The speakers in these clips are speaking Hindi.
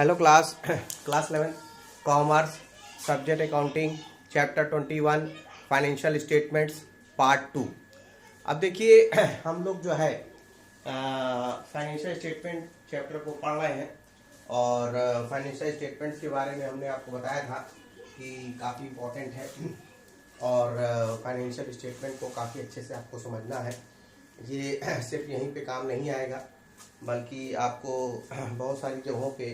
Hello class class 11 commerce subject accounting chapter 21 financial statements part 2। अब देखिए हम लोग जो है फाइनेंशियल स्टेटमेंट चैप्टर को पढ़ रहे हैं और फाइनेंशियल स्टेटमेंट्स के बारे में हमने आपको बताया था कि काफ़ी इम्पोर्टेंट है और फाइनेंशियल स्टेटमेंट को काफ़ी अच्छे से आपको समझना है। ये सिर्फ यहीं पे काम नहीं आएगा बल्कि आपको बहुत सारी जगहों पे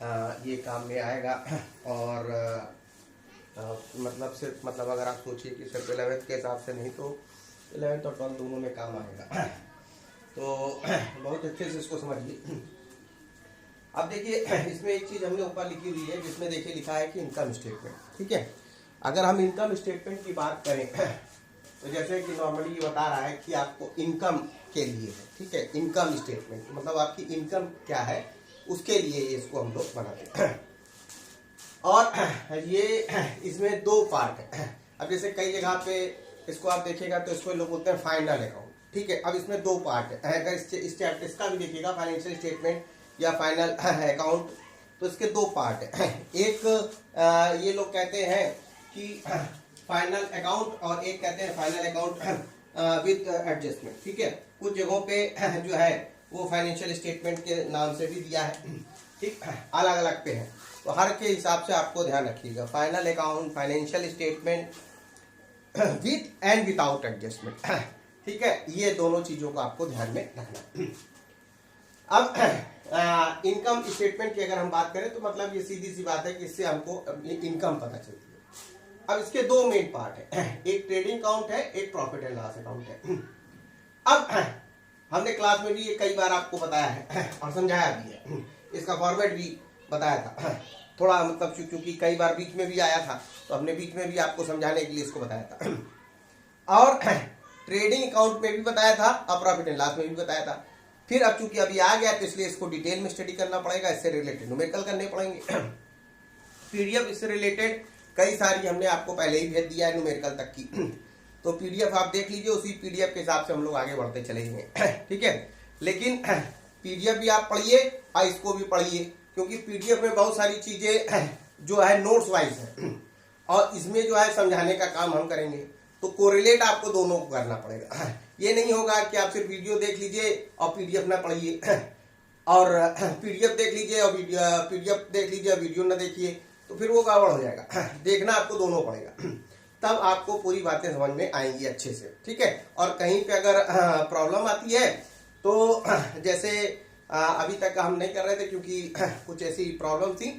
ये काम में आएगा और मतलब अगर आप सोचिए कि सिर्फ 11th के हिसाब से नहीं तो 11th और 12th दोनों में काम आएगा। तो बहुत अच्छे से इसको समझिए। अब देखिए इसमें एक चीज़ हमने ऊपर लिखी हुई है जिसमें देखिए लिखा है कि इनकम स्टेटमेंट। ठीक है, अगर हम इनकम स्टेटमेंट की बात करें तो जैसे कि नॉर्मली ये बता रहा है कि आपको इनकम के लिए है। ठीक है, इनकम स्टेटमेंट मतलब आपकी इनकम क्या है उसके लिए इसको हम लोग बनाते हैं। और ये इसमें दो पार्ट है। अब जैसे कई जगह पे इसको आप देखिएगा तो इसको लोग बोलते हैं फाइनल अकाउंट। ठीक है, अब इसमें दो पार्ट है। अगर इसका भी देखिएगा फाइनेंशियल स्टेटमेंट या फाइनल अकाउंट तो इसके दो पार्ट है। एक ये लोग कहते हैं कि फाइनल अकाउंट और एक कहते हैं फाइनल अकाउंट विद एडजस्टमेंट। ठीक है, कुछ जगहों पे जो है वो फाइनेंशियल स्टेटमेंट के नाम से भी दिया है। ठीक, अलग अलग पे है तो हर के हिसाब से आपको ध्यान रखिएगा। Final account, financial statement with and without adjustment. ठीक है, ये दोनों चीजों को आपको ध्यान में रखना। अब इनकम स्टेटमेंट की अगर हम बात करें तो मतलब ये सीधी सी बात है कि इससे हमको इनकम पता चलती है। अब इसके दो मेन पार्ट है, एक ट्रेडिंग अकाउंट है, एक प्रॉफिट एंड लॉस अकाउंट है। अब हमने क्लास में भी ये कई बार आपको बताया है और समझाया भी है, इसका फॉर्मेट भी बताया था थोड़ा, मतलब क्योंकि कई बार बीच में भी आया था तो हमने बीच में भी आपको समझाने के लिए इसको बताया था। और ट्रेडिंग अकाउंट में भी बताया था और प्रॉफिट एंड लॉस में भी बताया था। फिर अब चूंकि अभी आ गया तो इसलिए इसको डिटेल में स्टडी करना पड़ेगा, इससे रिलेटेड न्यूमेरिकल करने पड़ेंगे। पीडीएफ इससे रिलेटेड कई सारी हमने आपको पहले ही भेज दिया है न्यूमेरिकल तक की, तो पीडीएफ आप देख लीजिए, उसी पीडीएफ के हिसाब से हम लोग आगे बढ़ते चलेंगे। ठीक है, लेकिन पीडीएफ भी आप पढ़िए और इसको भी पढ़िए क्योंकि पीडीएफ में बहुत सारी चीजें जो है नोट्स वाइज है और इसमें जो है समझाने का काम हम करेंगे तो कोरिलेट आपको दोनों को करना पड़ेगा। ये नहीं होगा कि आप सिर्फ वीडियो देख लीजिए और पीडीएफ ना पढ़िए और पीडीएफ देख लीजिए और पीडीएफ देख लीजिए और वीडियो ना देखिए तो फिर वो गड़बड़ हो जाएगा। देखना आपको दोनों पड़ेगा, तब आपको पूरी बातें समझ में आएंगी अच्छे से। ठीक है, और कहीं पे अगर प्रॉब्लम आती है तो जैसे अभी तक हम नहीं कर रहे थे क्योंकि कुछ ऐसी प्रॉब्लम थी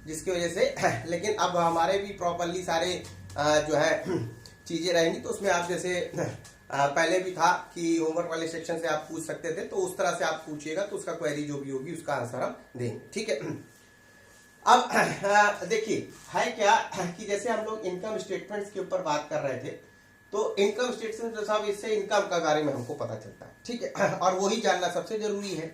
जिसकी वजह से, लेकिन अब हमारे भी प्रॉपरली सारे जो है चीजें रहेंगी तो उसमें आप जैसे पहले भी था कि होमवर्क वाले सेक्शन से आप पूछ सकते थे, तो उस तरह से आप पूछिएगा तो उसका क्वेरी जो भी होगी उसका आंसर हम देंगे। ठीक है, अब देखिए है क्या कि जैसे हम लोग इनकम स्टेटमेंट्स के ऊपर बात कर रहे थे तो इनकम स्टेटमेंट साहब इससे इनकम का बारे में हमको पता चलता है। ठीक है, और वही जानना सबसे जरूरी है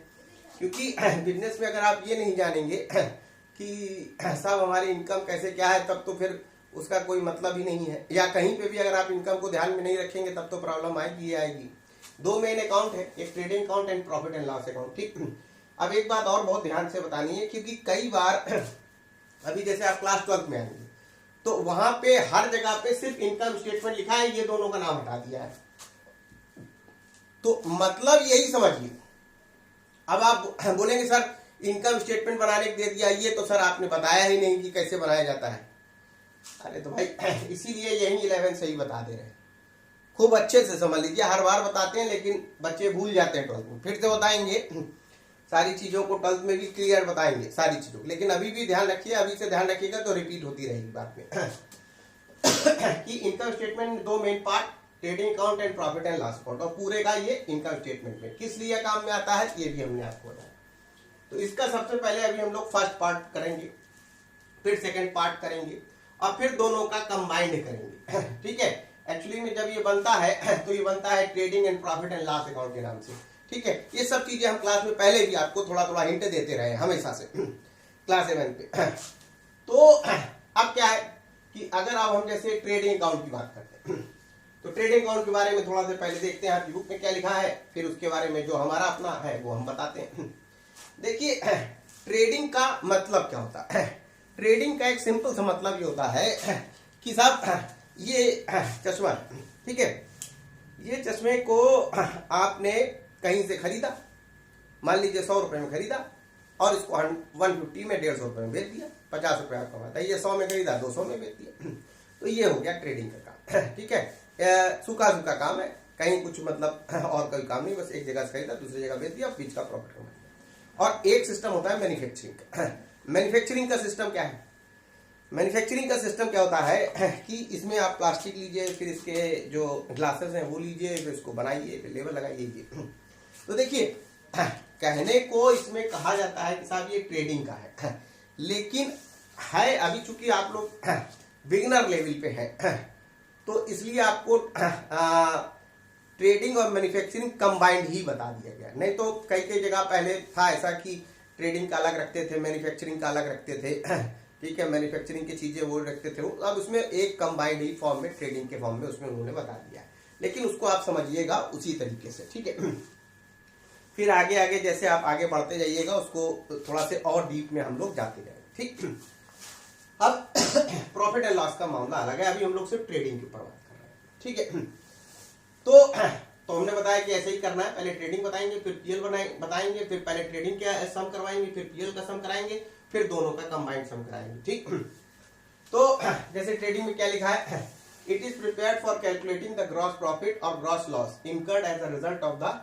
क्योंकि बिजनेस में अगर आप ये नहीं जानेंगे कि साहब हमारी इनकम कैसे क्या है तब तो फिर उसका कोई मतलब ही नहीं है, या कहीं पे भी अगर आप इनकम को ध्यान में नहीं रखेंगे तब तो प्रॉब्लम आएगी ही आएगी। दो मेन अकाउंट है, एक trading account and profit and loss account. ठीक, अब एक बात और बहुत ध्यान से बतानी है क्योंकि कई बार अभी जैसे आप क्लास 12 में आएंगे तो वहां पे हर जगह पे सिर्फ इनकम स्टेटमेंट लिखा है, ये दोनों का नाम हटा दिया है, तो मतलब यही समझिए। अब आप बोलेंगे सर इनकम स्टेटमेंट बनाने के दे दिया, ये तो सर आपने बताया ही नहीं कि कैसे बनाया जाता है। अरे तो भाई इसीलिए यही 11 सही बता दे रहे हैं, खूब अच्छे से समझ लीजिए। हर बार बताते हैं लेकिन बच्चे भूल जाते हैं 12th में, फिर से बताएंगे सारी चीजों को 12th में भी क्लियर बताएंगे सारी चीजों, लेकिन अभी भी ध्यान रखिए, अभी से ध्यान रखिएगा तो रिपीट होती रहेगी बात में। कि इनकम स्टेटमेंट में दो main part, trading account and profit and loss account, और पूरे का ये इनकम स्टेटमेंट में किस लिए काम में आता है ये भी हमने आपको बताया। तो इसका सबसे पहले अभी हम लोग फर्स्ट पार्ट करेंगे, फिर सेकेंड पार्ट करेंगे और फिर दोनों का कंबाइंड करेंगे। ठीक है, एक्चुअली में जब ये बनता है तो ये बनता है trading and profit and loss account के नाम से। ठीक है, ये सब चीजें हम क्लास में पहले भी आपको थोड़ा थोड़ा हिंट देते रहे हमेशा से क्लास 11 पे। तो अब क्या है कि अगर अब हम जैसे ट्रेडिंग अकाउंट की बात करते हैं तो ट्रेडिंग अकाउंट के बारे में थोड़ा सा पहले देखते हैं आपकी बुक में क्या लिखा है, फिर उसके बारे में जो हमारा अपना है वो हम बताते हैं। देखिए ट्रेडिंग का मतलब क्या होता है? ट्रेडिंग का एक सिंपल सा मतलब ये होता है कि साहब ये चश्मा, ठीक है, ये चश्मे को आपने कहीं से खरीदा, मान लीजिए 100 रुपए में खरीदा और इसको 150 में 150 रुपए में बेच दिया, 50 रुपए आप कमाता है। ये 100 में खरीदा 200 में बेच दिया, तो ये हो गया ट्रेडिंग का काम, ठीक है। सूखा सूखा काम है, कहीं कुछ मतलब और कोई काम नहीं, बस एक जगह से खरीदा दूसरी जगह बेच दिया, बीच का प्रॉफिट कमा दिया। और एक सिस्टम होता है मैन्युफैक्चरिंग का। मैन्युफैक्चरिंग का सिस्टम क्या है? मैन्युफैक्चरिंग का सिस्टम क्या होता है कि इसमें आप प्लास्टिक लीजिए, फिर इसके जो ग्लासेस हैं वो लीजिए, फिर इसको बनाइए, फिर लेबल लगाइए। तो देखिए, कहने को इसमें कहा जाता है कि साहब ये ट्रेडिंग का है, लेकिन है अभी चूंकि आप लोग बिगिनर लेवल पे है, तो इसलिए आपको ट्रेडिंग और मैन्युफैक्चरिंग कंबाइंड ही बता दिया गया। नहीं तो कई कई जगह पहले था ऐसा कि ट्रेडिंग का अलग रखते थे, मैन्युफैक्चरिंग का अलग रखते थे, ठीक है, मैन्युफैक्चरिंग की चीजें वो रखते थे, अब उसमें एक कंबाइंड ही फॉर्म में, ट्रेडिंग के फॉर्म में उसमें उन्होंने बता दिया है। लेकिन उसको आप समझिएगा उसी तरीके से, ठीक है। फिर आगे आगे जैसे आप आगे बढ़ते जाइएगा उसको थोड़ा से और डीप में हम लोग जाते जाएंगे, ठीक। अब प्रॉफिट एंड लॉस का मामला अलग है, अभी हम लोग सिर्फ ट्रेडिंग के ऊपर बात कर रहे हैं, ठीक है। तो हमने बताया कि ऐसे ही करना है, पहले ट्रेडिंग बताएंगे, फिर पीएल बताएंगे, फिर पहले ट्रेडिंग का सम करवाएंगे, फिर पीएल का सम कराएंगे, फिर दोनों का कंबाइंड सम कराएंगे, ठीक। तो जैसे ट्रेडिंग में क्या लिखा है, it is prepared for calculating the gross profit और gross loss incurred as a result of the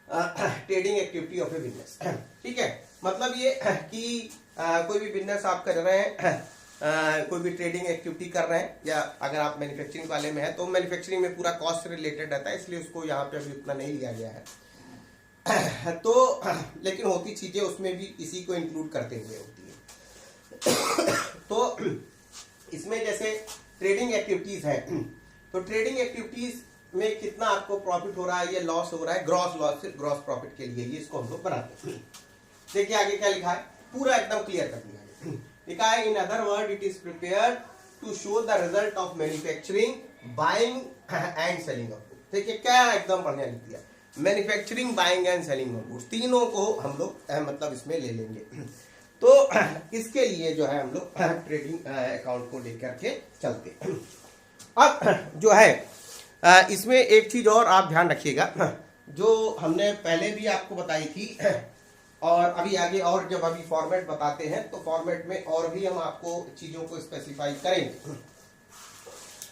trading activity of a business, ठीक है। मतलब ये कि कोई भी बिजनेस आप कर रहे हैं, कोई भी ट्रेडिंग एक्टिविटी कर रहे हैं, या अगर आप मैन्युफैक्चरिंग वाले में है तो मैन्युफैक्चरिंग में पूरा कॉस्ट रिलेटेड रहता है, इसलिए उसको यहाँ पे अभी उतना नहीं लिया गया है। तो लेकिन होती चीजें उसमें भी इसी को इंक्लूड करते हुए होती है। तो इसमें जैसे ट्रेडिंग एक्टिविटीज है, तो ट्रेडिंग एक्टिविटीज में कितना आपको प्रॉफिट हो रहा है, ये लॉस हो रहा है, ग्रॉस लॉस ग्रॉस प्रॉफिट के लिए ये इसको हम लोग बनाते हैं। देखिए आगे क्या लिखा है, पूरा एकदम क्लियर कर दिया है। लिखा है in other word it is prepared to show the result of manufacturing, buying and selling of goods. देखिए क्या एकदम बढ़िया लिख दिया, manufacturing, buying and selling of goods, तीनों को हम लोग मतलब इसमें ले लेंगे। तो इसके लिए जो है हम लोग ट्रेडिंग अकाउंट को लेकर के चलते हैं। अब जो है इसमें एक चीज और आप ध्यान रखिएगा, जो हमने पहले भी आपको बताई थी और अभी आगे और जब अभी फॉर्मेट बताते हैं तो फॉर्मेट में और भी हम आपको चीजों को स्पेसिफाई करेंगे।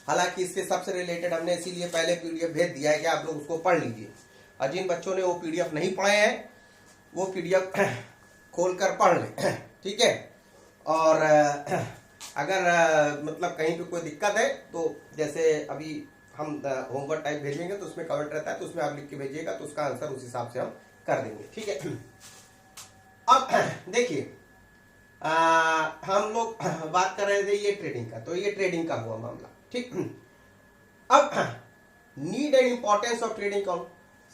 हालांकि इसके सबसे रिलेटेड हमने इसीलिए पहले पीडीएफ भेज दिया है कि आप लोग उसको पढ़ लीजिए, और जिन बच्चों ने वो पीडीएफ नहीं पढ़े हैं वो पीडीएफ खोलकर पढ़ लें, ठीक है। और अगर मतलब कहीं पे कोई दिक्कत है तो जैसे अभी हम होमवर्क टाइप भेजेंगे तो उसमें कमेंट रहता है, तो उसमें आप लिख के भेजिएगा तो उसका आंसर उस हिसाब से हम कर देंगे, ठीक है। अब देखिए हम लोग बात कर रहे थे ये ट्रेडिंग का, तो ये ट्रेडिंग का हुआ मामला, ठीक। अब need and importance of trading कौन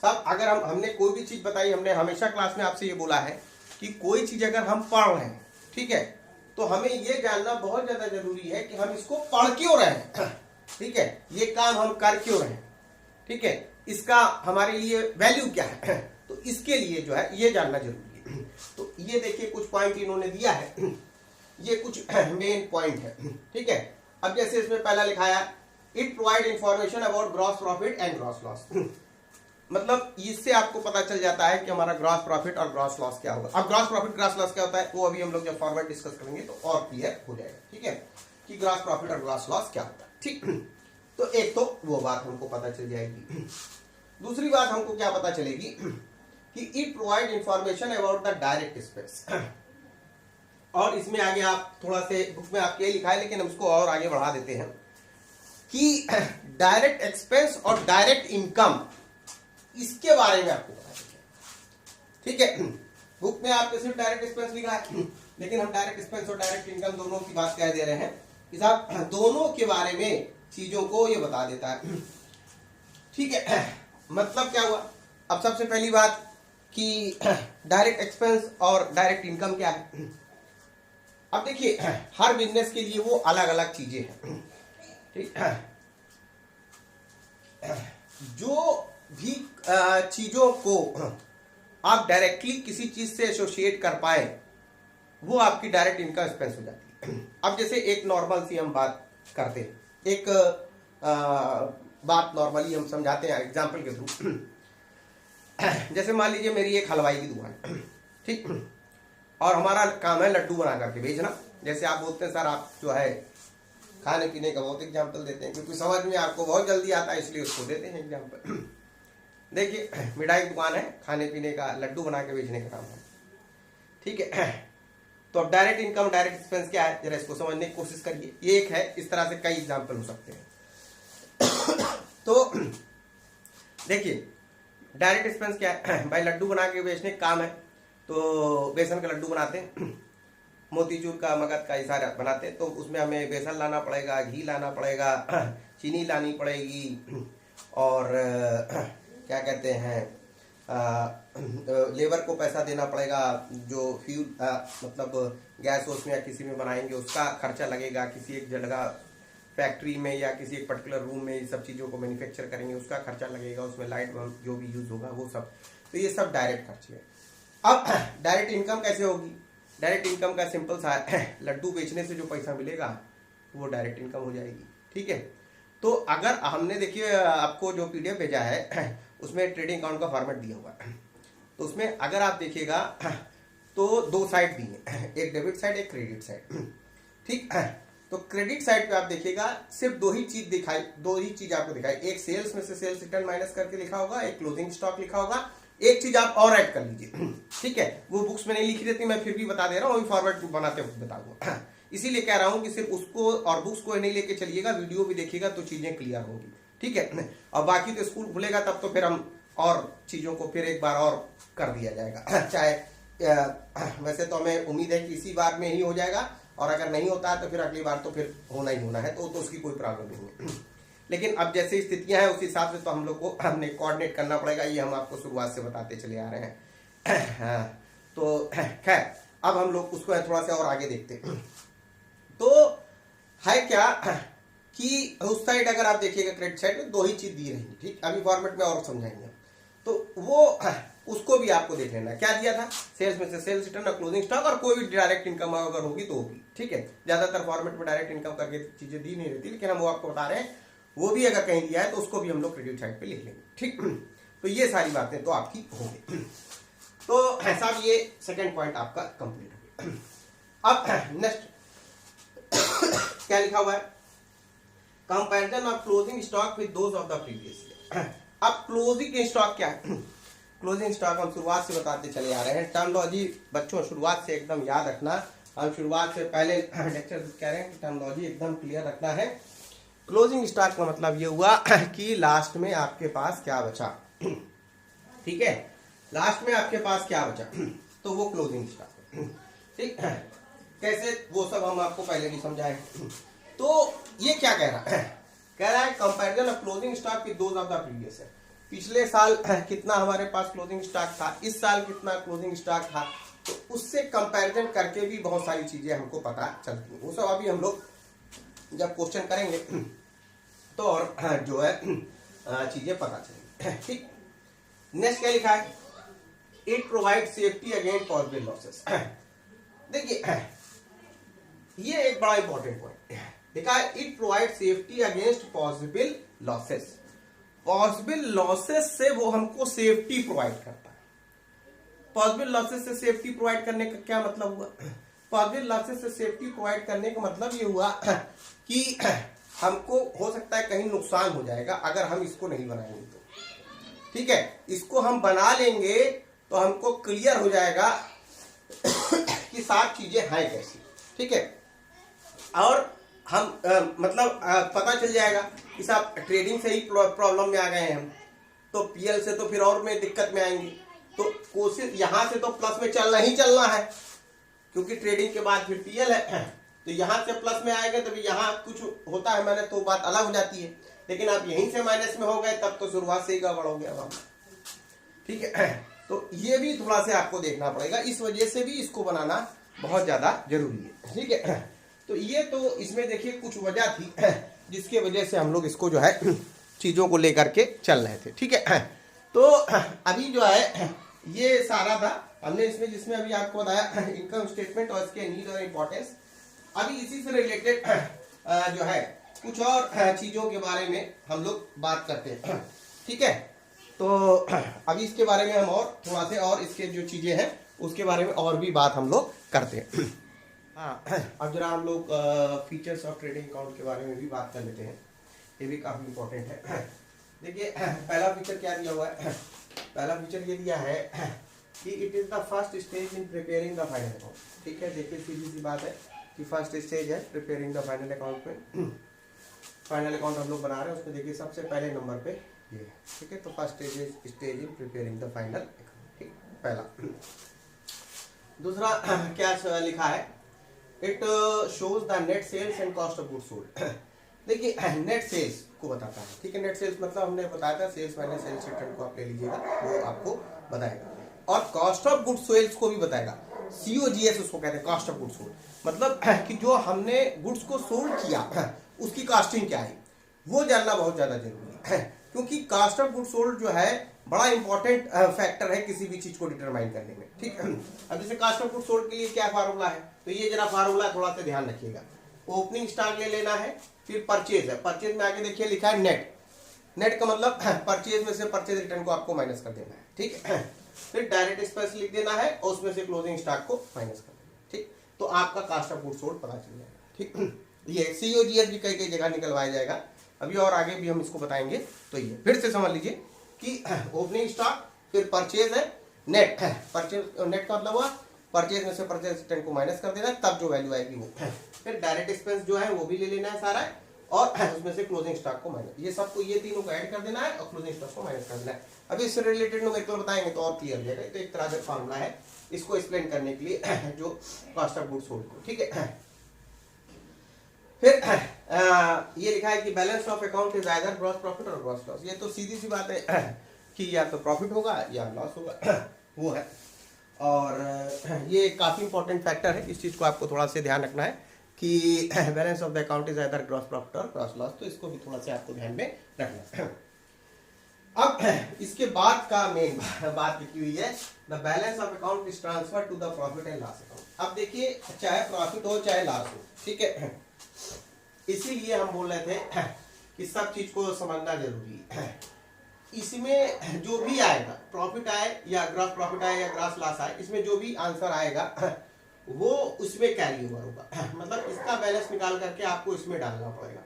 सब, अगर हमने कोई भी चीज बताई, हमने हमेशा क्लास में आपसे ये बोला है कि कोई चीज अगर हम पढ़ रहे हैं, ठीक है, तो हमें ये जानना बहुत ज्यादा जरूरी है कि हम इसको पढ़ क्यों रहे हैं, ठीक है, ये काम हम कर क्यों रहे हैं, ठीक है, इसका हमारे लिए वैल्यू क्या है, तो इसके लिए जो है ये जानना जरूरी है। तो ये देखिए कुछ पॉइंट इन्होंने दिया है, ये कुछ मेन पॉइंट है, ठीक है। अब जैसे इसमें पहला लिखाया it provide information about gross profit and gross loss, मतलब इससे आपको पता चल जाता है कि हमारा ग्रॉस प्रॉफिट और ग्रॉस लॉस क्या होगा। अब ग्रॉस प्रॉफिट ग्रॉस लॉस क्या होता है वो अभी हम लोग जब फॉर्मेट डिस्कस करेंगे तो और क्लियर हो जाएगा, ठीक है, कि ग्रॉस प्रॉफिट और ग्रॉस लॉस क्या होता है, ठीक। तो एक तो वो बात हमको पता चल जाएगी। दूसरी बात हमको क्या पता चलेगी कि it provide information about the direct expense, और इसमें आगे आप थोड़ा से बुक में आपके लिखा है लेकिन हम उसको और आगे बढ़ा देते हैं कि डायरेक्ट एक्सपेंस और डायरेक्ट इनकम, इसके बारे में आपको पता चलेगा, ठीक है। बुक में आपके सिर्फ डायरेक्ट एक्सपेंस लिखा है, लेकिन हम डायरेक्ट एक्सपेंस और डायरेक्ट इनकम दोनों की बात कह दे रहे हैं कि साहब दोनों के बारे में चीजों को ये बता देता है, ठीक है। मतलब क्या हुआ, अब सबसे पहली बात कि डायरेक्ट एक्सपेंस और डायरेक्ट इनकम क्या है। अब देखिए हर बिजनेस के लिए वो अलग अलग चीजें हैं, ठीक है। जो भी चीजों को आप डायरेक्टली किसी चीज से एसोसिएट कर पाए वो आपकी डायरेक्ट इनकम एक्सपेंस हो जाती है। अब जैसे एक नॉर्मल सी हम बात करते हैं, एक बात नॉर्मली हम समझाते हैं एग्जाम्पल के थ्रू। जैसे मान लीजिए मेरी एक हलवाई की दुकान, ठीक, और हमारा काम है लड्डू बना करके बेचना। जैसे आप बोलते हैं सर आप जो है खाने पीने का बहुत एग्जाम्पल देते हैं, क्योंकि समझ में आपको बहुत जल्दी आता है इसलिए उसको देते हैं एग्जाम्पल। देखिए मिठाई की दुकान है, खाने पीने का लड्डू बना के बेचने का काम है, ठीक है। तो अब डायरेक्ट इनकम डायरेक्ट एक्सपेंस क्या है, जरा इसको समझने की कोशिश करिए। ये एक है, इस तरह से कई एग्जाम्पल हो सकते हैं। तो देखिए डायरेक्ट एक्सपेंस क्या है, भाई लड्डू बना के बेचने का काम है, तो बेसन का लड्डू बनाते हैं, मोतीचूर का, मगध का, ये सारा बनाते हैं। तो उसमें हमें बेसन लाना पड़ेगा, घी लाना पड़ेगा, चीनी लानी पड़ेगी, और क्या कहते हैं लेबर को पैसा देना पड़ेगा, जो फ्यूल मतलब गैस उसमें या किसी में बनाएंगे उसका खर्चा लगेगा, किसी एक जगह फैक्ट्री में या किसी एक पर्टिकुलर रूम में ये सब चीज़ों को मैन्युफैक्चर करेंगे उसका खर्चा लगेगा, उसमें लाइट जो भी यूज होगा वो सब। तो ये सब डायरेक्ट खर्चे हैं। अब डायरेक्ट इनकम कैसे होगी? डायरेक्ट इनकम का सिंपल सा लड्डू बेचने से जो पैसा मिलेगा वो डायरेक्ट इनकम हो जाएगी, ठीक है। तो अगर हमने देखिए आपको जो पीडीएफ भेजा है उसमें ट्रेडिंग अकाउंट का फॉर्मेट दिया हुआ है, तो उसमें अगर आप देखिएगा तो दो साइड दी है, एक डेबिट साइड एक क्रेडिट साइड, ठीक। तो क्रेडिट साइड पे आप देखिएगा सिर्फ दो ही चीज आपको दिखाई, एक सेल्स में से सेल्स रिटर्न माइनस करके लिखा होगा, एक क्लोजिंग स्टॉक लिखा होगा। एक चीज आप और ऐड कर लीजिए, ठीक है, वो बुक्स में नहीं लिखी रहती, मैं फिर भी बता दे रहा हूँ, फॉर्मेट बनाते वक्त बता दूंगा। इसीलिए कह रहा हूँ कि सिर्फ उसको और बुक्स को नहीं लेके चलिएगा, वीडियो भी देखिएगा तो चीजें क्लियर होंगी, ठीक है। और बाकी तो स्कूल खुलेगा तब तो फिर हम और चीजों को फिर एक बार और कर दिया जाएगा। चाहे वैसे तो हमें उम्मीद है कि इसी बार में ही हो जाएगा, और अगर नहीं होता है तो फिर अगली बार तो फिर होना ही होना है, तो उसकी कोई प्रॉब्लम नहीं है। लेकिन अब जैसे स्थितियां हैं उस हिसाब से तो हम लोग को हमने कोऑर्डिनेट करना पड़ेगा, ये हम आपको शुरुआत से बताते चले आ रहे हैं। तो खैर अब हम लोग उसको थोड़ा सा और आगे देखते हैं। तो है क्या कि उस साइड अगर आप देखिएगा क्रेडिट साइड में दो ही चीज दी रहेंगी, ठीक, अभी फॉर्मेट में और समझाएंगे। तो वो उसको भी आपको देख लेना, क्या दिया था, सेल्स में से सेल्स रिटर्न और क्लोजिंग स्टॉक, और कोई भी डायरेक्ट इनकम अगर होगी तो होगी, ठीक है। ज्यादातर फॉर्मेट में डायरेक्ट इनकम करके चीजें दी नहीं रहती, लेकिन हम वो आपको बता रहे हैं, वो भी अगर कहीं दिया है तो उसको भी हम लोग क्रेडिट साइड पे लिख लेंगे, ठीक। तो ये सारी बातें तो आपकी हो गई। तो साहब ये सेकंड पॉइंट आपका कंप्लीट हो गया। अब नेक्स्ट क्या लिखा हुआ है, comparison of closing stock with those of the previous year. अब क्लोजिंग स्टॉक क्या है? क्लोजिंग स्टॉक हम शुरुआत से बताते चले आ रहे हैं। टर्मिनोलॉजी बच्चों शुरुआत से एकदम याद रखना, हम शुरुआत से पहले लेक्चर कह रहे हैं कि टर्मिनोलॉजी एकदम क्लियर रखना है। क्लोजिंग स्टॉक का मतलब ये हुआ कि लास्ट में आपके पास क्या बचा, ठीक है, लास्ट में आपके पास क्या बचा, तो वो क्लोजिंग स्टॉक, ठीक। कैसे वो सब हम आपको पहले भी समझाए। तो ये क्या कह रहा है, कह रहा है comparison of closing stock with those of the previous year. पिछले साल कितना हमारे पास क्लोजिंग स्टॉक था, इस साल कितना क्लोजिंग स्टॉक था, तो उससे कंपैरिजन करके भी बहुत सारी चीजें हमको पता चलती हैं। वो सब अभी हम लोग जब क्वेश्चन करेंगे तो और जो है चीजें पता चलेंगी, ठीक। नेक्स्ट क्या लिखा है, it provide safety against possible losses. देखिए ये एक बड़ा इंपॉर्टेंट पॉइंट है, देखा है, it provide safety against possible losses. Possible losses से वो हमको सेफ्टी प्रोवाइड करता है। पॉसिबल लॉसेस से सेफ्टी प्रोवाइड करने का क्या मतलब हुआ, पॉसिबल लॉसेस से सेफ्टी प्रोवाइड करने का मतलब ये हुआ कि हमको हो सकता है कहीं नुकसान हो जाएगा अगर हम इसको नहीं बनाएंगे तो, ठीक है। इसको हम बना लेंगे तो हमको क्लियर हो जाएगा कि सारी चीजें हैं कैसी, ठीक है। और हम मतलब पता चल जाएगा कि साहब ट्रेडिंग से ही प्रॉब्लम में आ गए हैं हम, तो पीएल से तो फिर और में दिक्कत में आएंगे। तो कोशिश यहाँ से तो प्लस में चलना ही चलना है, क्योंकि ट्रेडिंग के बाद फिर पीएल है, तो यहाँ से प्लस में आएगा तभी यहाँ कुछ होता है मैंने तो बात अलग हो जाती है। लेकिन आप यहीं से माइनस में हो गए तब तो शुरुआत से ही गड़बड़ हो गया, ठीक है। तो ये भी थोड़ा सा आपको देखना पड़ेगा, इस वजह से भी इसको बनाना बहुत ज्यादा जरूरी है, ठीक है। तो ये तो इसमें देखिए कुछ वजह थी जिसके वजह से हम लोग इसको जो है चीजों को लेकर के चल रहे थे, ठीक है। तो अभी जो है ये सारा था हमने इसमें जिसमें अभी आपको बताया इनकम स्टेटमेंट और इसके नीड और इम्पोर्टेंस। अभी इसी से रिलेटेड जो है कुछ और चीजों के बारे में हम लोग बात करते हैं, ठीक है। तो अभी इसके बारे में हम और थोड़ा से और इसके जो चीजें हैं उसके बारे में और भी बात हम लोग करते हैं। हाँ, अब जरा हम लोग फीचर्स ऑफ ट्रेडिंग अकाउंट के बारे में भी बात कर लेते हैं, ये भी काफी इंपॉर्टेंट है। देखिए पहला फीचर क्या दिया हुआ है, पहला फीचर ये दिया है कि it is the first stage in preparing the final account, ठीक है। देखिए सीधी सी बात है कि फर्स्ट स्टेज है प्रिपेयरिंग द फाइनल अकाउंट में, फाइनल अकाउंट हम लोग बना रहे हैं उसमें देखिए सबसे पहले नंबर पे ये, ठीक है। तो first stage in preparing the final account, ठीक, पहला। दूसरा क्या लिखा है, it shows the net sales and cost of goods sold. देखिए नेट सेल्स को बताता है, ठीक है। नेट सेल्स मतलब हमने बताया था सेल्स माइनस सेल्स रिटर्न को आप ले लीजिएगा, वो आपको बताएगा। और कॉस्ट ऑफ गुड्स सोल्ड को भी बताएगा, COGS उसको कहते हैं, कॉस्ट ऑफ गुड्स सोल्ड। मतलब कि जो हमने गुड्स को सोल्ड किया उसकी कॉस्टिंग क्या है वो जानना बहुत ज्यादा जरूरी है, क्योंकि कॉस्ट ऑफ गुड्स सोल्ड जो है बड़ा इंपॉर्टेंट फैक्टर है किसी भी चीज को डिटरमाइन करने में, ठीक है। अब जैसे कॉस्ट ऑफ गुड्स सोल्ड के लिए क्या फार्मूला है, तो ये जरा फार्मूला थोड़ा सा ध्यान रखिएगा। ओपनिंग स्टॉक ले लेना है, फिर परचेज है, परचेज में आगे देखिए लिखा है नेट, नेट का मतलब परचेज में से परचेज रिटर्न को आपको माइनस कर देना है, ठीक है। फिर डायरेक्ट एक्सपेंस लिख देना है और उसमें से क्लोजिंग स्टॉक को माइनस कर देना है, ठीक। तो आपका कॉस्ट ऑफ गुड्स सोल्ड पता चल जाएगा, ठीक। ये COGS भी कई कई जगह निकलवाया जाएगा, अभी और आगे भी हम इसको बताएंगे। तो ये फिर से समझ लीजिए कि ओपनिंग स्टॉक, फिर परचेज है, नेट, परचेज नेट का मतलब हुआ परचेज में से परचेज रिटर्न को माइनस कर देना है, तब जो वैल्यू आएगी वो। फिर डायरेक्ट एक्सपेंस जो है वो भी ले लेना है सारा, और उसमें से क्लोजिंग स्टॉक को माइनस, ये सबको ये तीनों को ऐड कर देना है और क्लोजिंग स्टॉक को माइनस कर देना है। अभी इससे रिलेटेड न्यूमेरिकल बताएंगे तो और क्लियर हो जाएगा। तो एक तरह का फार्मूला है इसको एक्सप्लेन करने के लिए जो कॉस्ट ऑफ गुड्स सोल्ड को, ठीक है। फिर ये लिखा है कि balance of account is either gross profit और ग्रॉस लॉस। ये तो सीधी सी बात है कि या तो प्रॉफिट होगा या लॉस होगा, वो है। और ये काफी इंपॉर्टेंट फैक्टर है, इस चीज को आपको थोड़ा सा ध्यान रखना है कि balance of the account is either gross profit और ग्रॉस लॉस, तो इसको भी थोड़ा सा आपको ध्यान में रखना है। अब इसके बाद का मेन बात लिखी हुई है, the balance of account is transfer to the profit and loss account. अब देखिए चाहे प्रॉफिट हो चाहे लॉस हो, ठीक है, इसीलिए हम बोल रहे थे कि सब चीज को समझना जरूरी है। इसमें जो भी आएगा, प्रॉफिट आए या ग्रॉस प्रॉफिट आए या ग्रॉस लॉस आए, इसमें जो भी आंसर आएगा वो उसमें कैरी ओवर होगा, मतलब इसका बैलेंस निकाल करके आपको इसमें डालना पड़ेगा,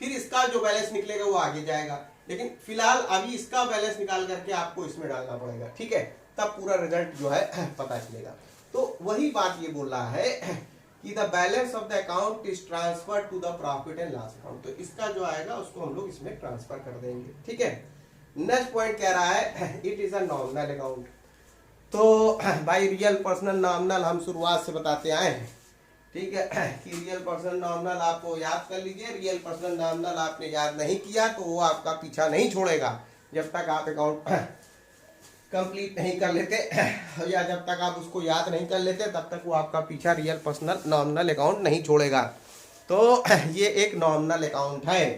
फिर इसका जो बैलेंस निकलेगा वो आगे जाएगा, लेकिन फिलहाल अभी इसका बैलेंस निकाल करके आपको इसमें डालना पड़ेगा, ठीक है, तब पूरा रिजल्ट जो है पता चलेगा। तो वही बात ये बोल रहा है कि the balance of the account is transfer to the profit and loss account, तो इसका जो आएगा उसको हम लोग इसमें ट्रांसफर कर देंगे, ठीक है। नेक्स्ट पॉइंट कह रहा है it is a nominal account. तो भाई रियल पर्सनल नॉमिनल हम शुरुआत से बताते आए हैं, ठीक है, कि रियल पर्सनल नॉमिनल आपको याद कर लीजिए। रियल पर्सनल नॉमिनल आपने याद नहीं किया तो वो आपका पीछा नहीं छोड़ेगा जब तक आप अकाउंट कंप्लीट नहीं कर लेते, या जब तक आप उसको याद नहीं कर लेते तब तक वो आपका पीछा रियल पर्सनल नॉमिनल अकाउंट नहीं छोड़ेगा। तो ये एक नॉमिनल अकाउंट है।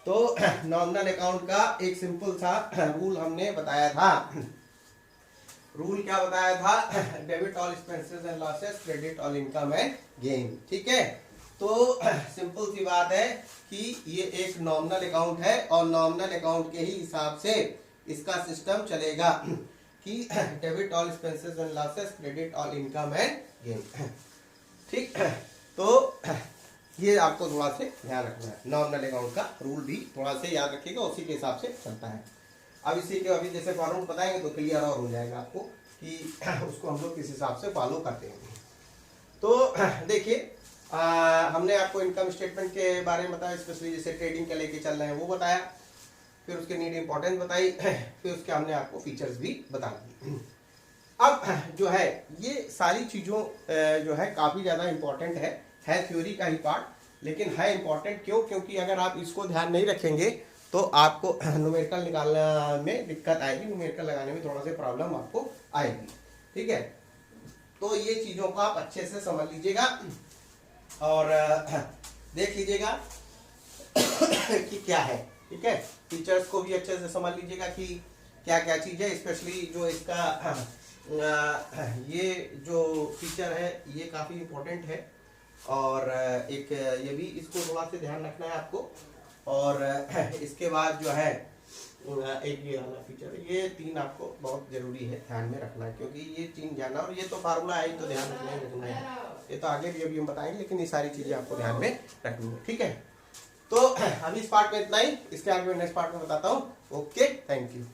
तो नॉमिनल अकाउंट का एक सिंपल सा रूल हमने बताया था। रूल क्या बताया था? Debit all expenses and losses, credit all income and gain, ठीक है। तो सिंपल सी बात है कि ये एक नॉमिनल अकाउंट है और नॉमिनल अकाउंट के ही हिसाब से इसका सिस्टम चलेगा कि debit all expenses and losses, credit all income and gain, ठीक। तो ये आपको थोड़ा से ध्यान रखना है, नॉमिनल अकाउंट का रूल भी थोड़ा से याद रखिएगा, उसी के हिसाब से चलता है। अब इसी के अभी जैसे फॉर्मूला बताएंगे तो क्लियर और हो जाएगा आपको कि उसको हम लोग किस हिसाब से फॉलो करते हैं। तो देखिए हमने आपको इनकम स्टेटमेंट के बारे में बताया, स्पेशली जैसे ट्रेडिंग के लेके चल रहे हैं वो बताया, फिर उसके नीड इंपॉर्टेंस बताई, फिर उसके हमने आपको फीचर्स भी बता दिए। अब जो है ये सारी चीज़ों जो है काफ़ी ज़्यादा इंपॉर्टेंट है थ्योरी का ही पार्ट, लेकिन है इंपॉर्टेंट क्यों? क्योंकि अगर आप इसको ध्यान नहीं रखेंगे तो आपको न्यूमेरिकल निकालने में दिक्कत आएगी, न्यूमेरिकल लगाने में थोड़ा सा प्रॉब्लम आपको आएगी, ठीक है। तो ये चीज़ों को आप अच्छे से समझ लीजिएगा और देख लीजिएगा कि क्या है, ठीक है। फीचर्स को भी अच्छे से समझ लीजिएगा कि क्या क्या चीज़ है, स्पेशली जो इसका ये जो फीचर है ये काफ़ी इम्पोर्टेंट है, और एक ये भी इसको थोड़ा सा ध्यान रखना है आपको। और इसके बाद जो है एक ये वाला फीचर, ये 3 आपको बहुत जरूरी है ध्यान में रखना, क्योंकि ये 3 जानना, और ये तो फार्मूला है तो ध्यान रखना है, ये तो आगे भी अभी हम बताएंगे, लेकिन ये सारी चीज़ें आपको ध्यान में रखनी है। ठीक है, तो अभी इस पार्ट में इतना ही, इसके आगे मैं नेक्स्ट पार्ट में बताता हूँ। Okay, thank you.